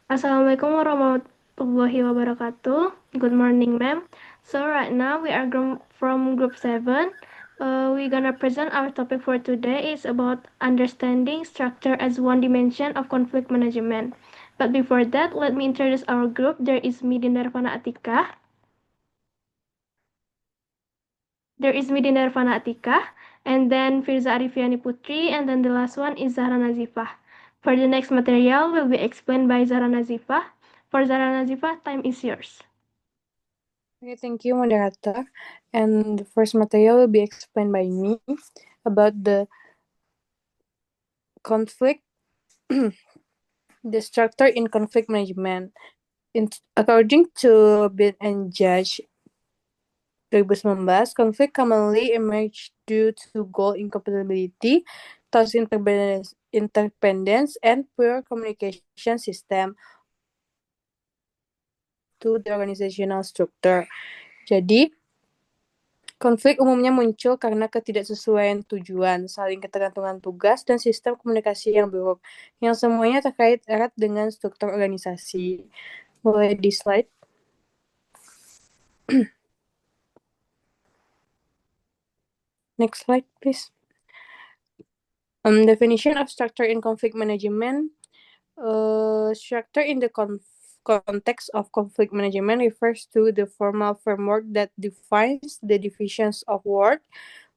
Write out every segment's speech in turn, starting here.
Assalamualaikum warahmatullahi wabarakatuh. Good morning, ma'am. So right now we are from group 7. We're gonna present our topic for today is about understanding structure as one dimension of conflict management. But before that, let me introduce our group. There is me, Dindarvana Atika. And then Firza Arifiani Putri, and then the last one is Zahra Nazifah. For the next material will be explained by Zahra Nazifah. For Zahra Nazifah, time is yours. Okay, thank you, moderator. And the first material will be explained by me about the conflict, the structure in conflict management. According to Bill and Judge 2019, conflict commonly emerge due to goal incompatibility, task interdependence, and poor communication system to the organizational structure. Jadi, konflik umumnya muncul karena ketidaksesuaian tujuan, saling ketergantungan tugas, dan sistem komunikasi yang buruk, yang semuanya terkait erat dengan struktur organisasi. Boleh di slide? Next slide, please. Definition of structure in conflict management. Structure in the context of conflict management refers to the formal framework that defines the divisions of work,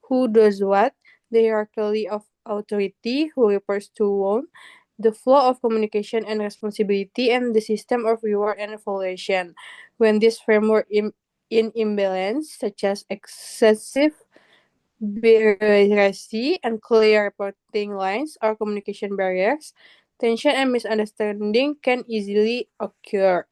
who does what, the hierarchy of authority, who reports to whom, the flow of communication and responsibility, and the system of reward and evaluation. When this framework in imbalance, such as excessive bureaucracy, unclear reporting lines, or communication barriers, tension and misunderstanding can easily occur,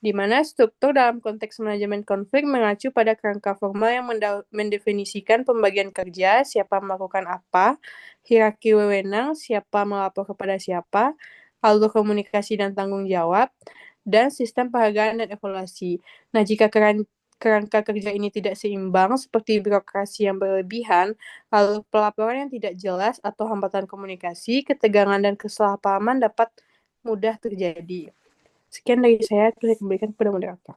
di mana struktur dalam konteks manajemen konflik mengacu pada kerangka formal yang mendefinisikan pembagian kerja, siapa melakukan apa, hierarki wewenang, siapa melapor kepada siapa, alur komunikasi dan tanggung jawab, dan sistem penghargaan dan evaluasi. Nah, jika kerangka kerja ini tidak seimbang, seperti birokrasi yang berlebihan, lalu pelaporan yang tidak jelas, atau hambatan komunikasi, ketegangan dan kesalahpahaman dapat mudah terjadi. Sekian dari saya, saya kembalikan kepada moderator.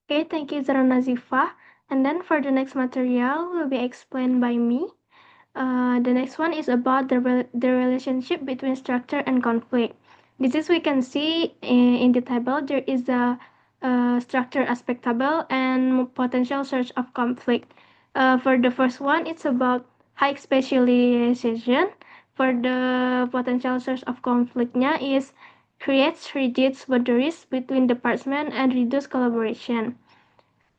Okay, thank you, Zahra Nazifah. And then for the next material will be explained by me. The next one is about the relationship between structure and conflict. This is we can see in the table there is a structure aspect table and potential source of conflict. For the first one, it's about high specialization. For the potential source of conflictnya is creates rigid boundaries between departments and reduce collaboration.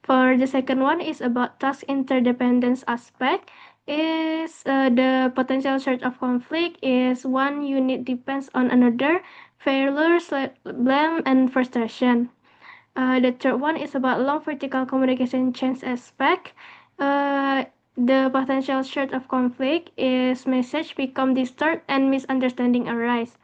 For the second one is about task interdependence aspect. Is the potential source of conflict is one unit depends on another, failure, blame, and frustration. The third one is about long vertical communication chains aspect. The potential source of conflict is message become distorted and misunderstanding arise.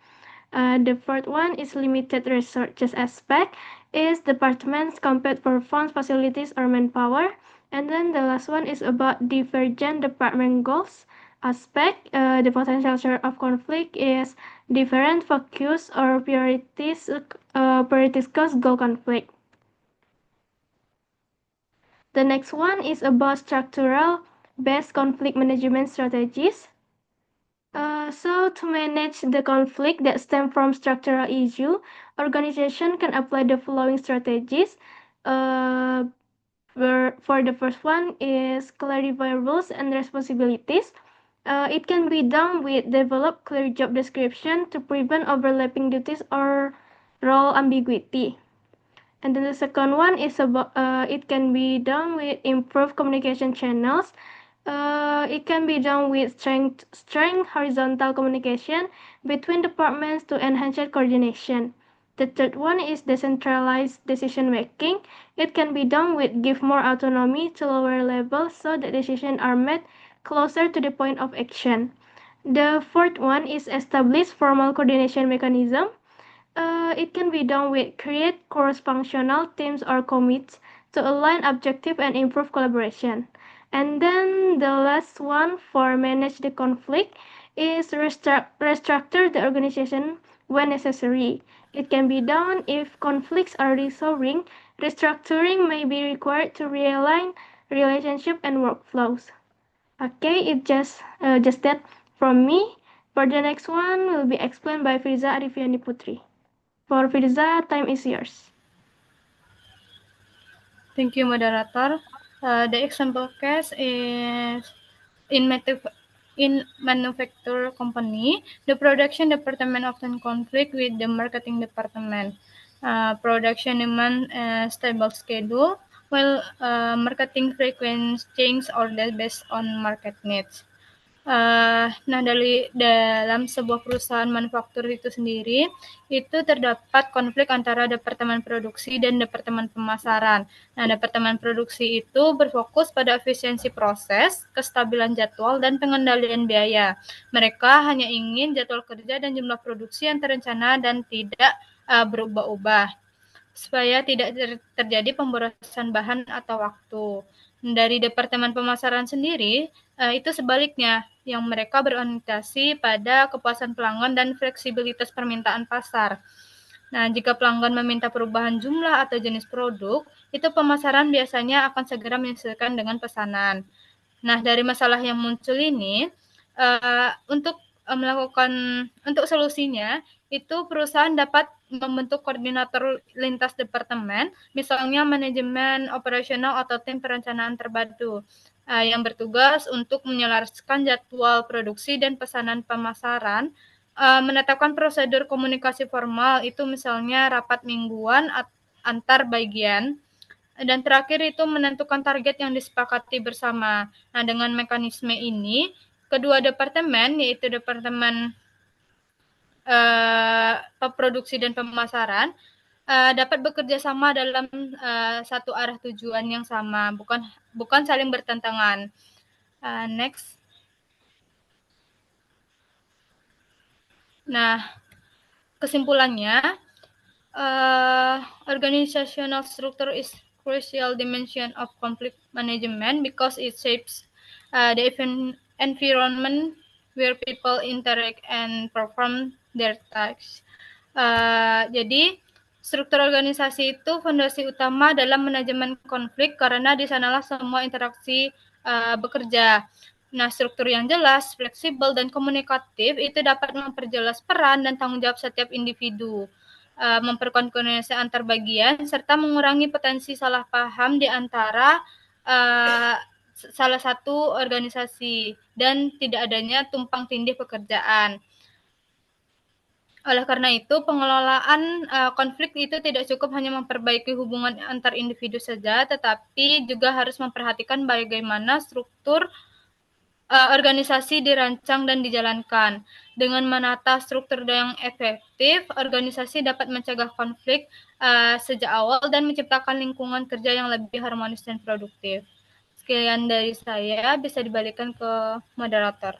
The fourth one is limited resources aspect, is departments compete for funds, facilities, or manpower. And then the last one is about divergent department goals aspect. The potential source of conflict is different focus or priorities cause goal conflict. The next one is about structural based conflict management strategies. So to manage the conflict that stem from structural issue, organization can apply the following strategies. For the first one is clarify rules and responsibilities. It can be done with develop clear job description to prevent overlapping duties or role ambiguity. And then the second one is about it can be done with improved communication channels. It can be done with strength horizontal communication between departments to enhance coordination. The third one is decentralized decision making. It can be done with give more autonomy to lower levels so that decisions are made closer to the point of action. The fourth one is establish formal coordination mechanism. It can be done with create cross-functional teams or commits to align objective and improve collaboration. And then the last one for manage the conflict is restructure the organization when necessary. It can be done if conflicts are resolving. Restructuring may be required to realign relationship and workflows. Okay, it just that from me. For the next one will be explained by Firza Arifiani Putri. For Firza, time is yours. Thank you, moderator. The example case is in manufacturer company, the production department often conflict with the marketing department. Production demand a stable schedule, while marketing frequent change orders based on market needs. Nah, dalam sebuah perusahaan manufaktur itu sendiri, itu terdapat konflik antara departemen produksi dan departemen pemasaran. Nah, departemen produksi itu berfokus pada efisiensi proses, kestabilan jadwal, dan pengendalian biaya. Mereka hanya ingin jadwal kerja dan jumlah produksi yang terencana dan tidak berubah-ubah, supaya tidak terjadi pemborosan bahan atau waktu. Dari departemen pemasaran sendiri, itu sebaliknya, yang mereka berorientasi pada kepuasan pelanggan dan fleksibilitas permintaan pasar. Nah, jika pelanggan meminta perubahan jumlah atau jenis produk, itu pemasaran biasanya akan segera menyesuaikan dengan pesanan. Nah, dari masalah yang muncul ini, untuk solusinya, itu perusahaan dapat membentuk koordinator lintas departemen, misalnya manajemen operasional atau tim perencanaan terpadu, yang bertugas untuk menyelaraskan jadwal produksi dan pesanan pemasaran, menetapkan prosedur komunikasi formal, itu misalnya rapat mingguan antar bagian, dan terakhir itu menentukan target yang disepakati bersama. Nah, dengan mekanisme ini, kedua departemen, yaitu departemen produksi dan pemasaran, dapat bekerja sama dalam satu arah tujuan yang sama, bukan saling bertentangan. Next. Nah, kesimpulannya, organizational structure is crucial dimension of conflict management because it shapes the environment where people interact and perform their tasks. Jadi, struktur organisasi itu fondasi utama dalam manajemen konflik karena di sanalah semua interaksi bekerja. Nah, struktur yang jelas, fleksibel, dan komunikatif itu dapat memperjelas peran dan tanggung jawab setiap individu, memperkuat koordinasi antar bagian, serta mengurangi potensi salah paham di antara salah satu organisasi dan tidak adanya tumpang tindih pekerjaan. Oleh karena itu, pengelolaan konflik itu tidak cukup hanya memperbaiki hubungan antar individu saja, tetapi juga harus memperhatikan bagaimana struktur organisasi dirancang dan dijalankan. Dengan menata struktur yang efektif, organisasi dapat mencegah konflik sejak awal dan menciptakan lingkungan kerja yang lebih harmonis dan produktif. Sekian dari saya, bisa dibalikan ke moderator.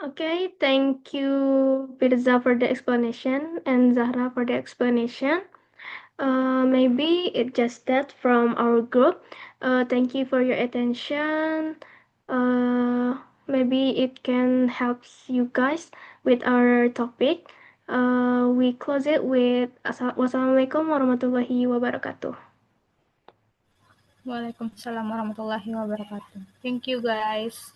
Okay, thank you, Firza, for the explanation, and Zahra for the explanation. Maybe it's just that from our group. Thank you for your attention. Maybe it can help you guys with our topic. We close it with Wassalamualaikum warahmatullahi wabarakatuh. Waalaikumsalam warahmatullahi wabarakatuh. Thank you, guys.